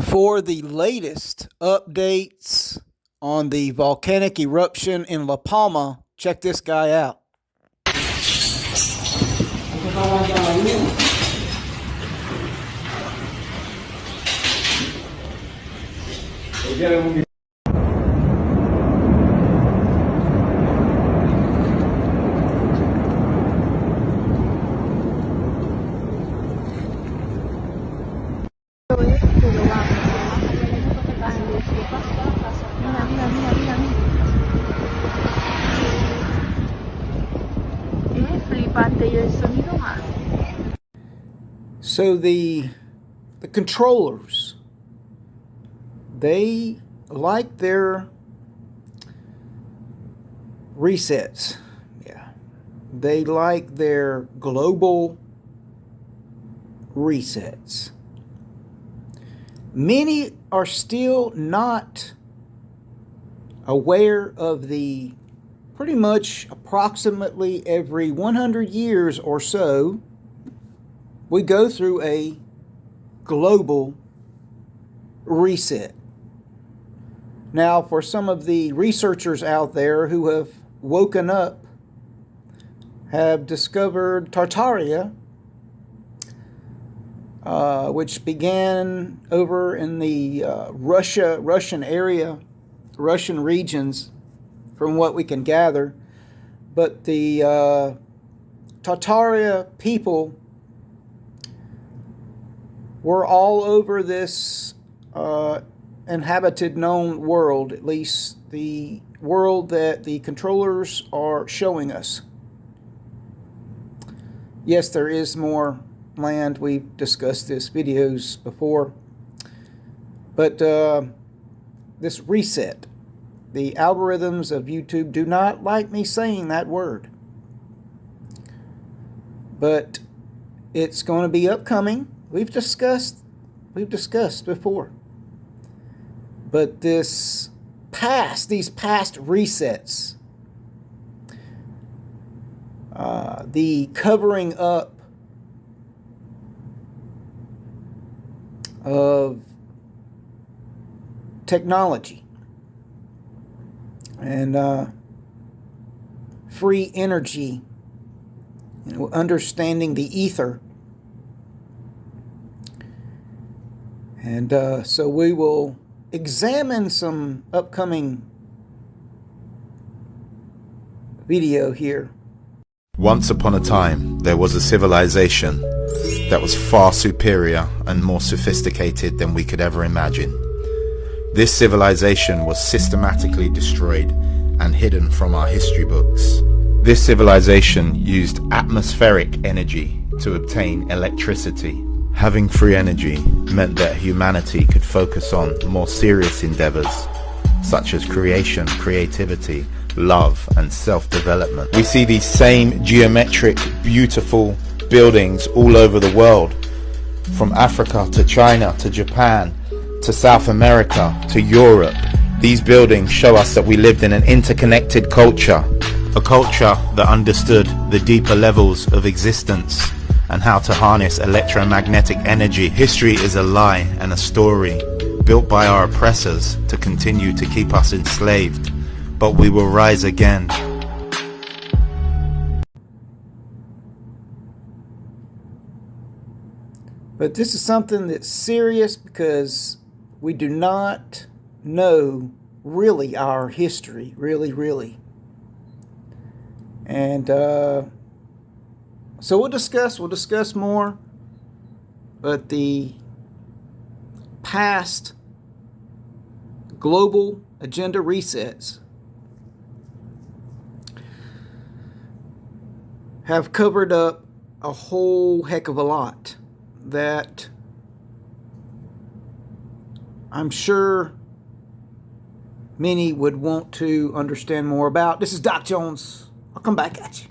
For the latest updates on the volcanic eruption in La Palma, check this guy out. So the controllers, they like their resets. Yeah. They like their global resets. Many are still not aware of the pretty much approximately every 100 years or so, we go through a global reset. Now, for some of the researchers out there who have woken up, have discovered Tartaria, which began over in the Russian area, Russian regions, from what we can gather. But the Tartaria people were all over this inhabited known world, at least the world that the controllers are showing us. Yes, there is more land. We've discussed this videos before. But this reset, the algorithms of YouTube do not like me saying that word. But it's going to be upcoming. We've discussed before. But these past resets, the covering up of technology and free energy, understanding the ether. And so we will examine some upcoming video here. Once upon a time, there was a civilization that was far superior and more sophisticated than we could ever imagine. This civilization was systematically destroyed and hidden from our history books. This civilization used atmospheric energy to obtain electricity. Having free energy meant that humanity could focus on more serious endeavors, such as creation, creativity, love, and self-development. We see these same geometric, beautiful buildings all over the world, from Africa to China to Japan to South America to Europe. These buildings show us that we lived in an interconnected culture, a culture that understood the deeper levels of existence and how to harness electromagnetic energy. History is a lie and a story built by our oppressors to continue to keep us enslaved, but we will rise again. But this is something that's serious because we do not know really our history, really. And so we'll discuss more, but the past global agenda resets have covered up a whole heck of a lot that I'm sure many would want to understand more about. This is Doc Jones. I'll come back at you.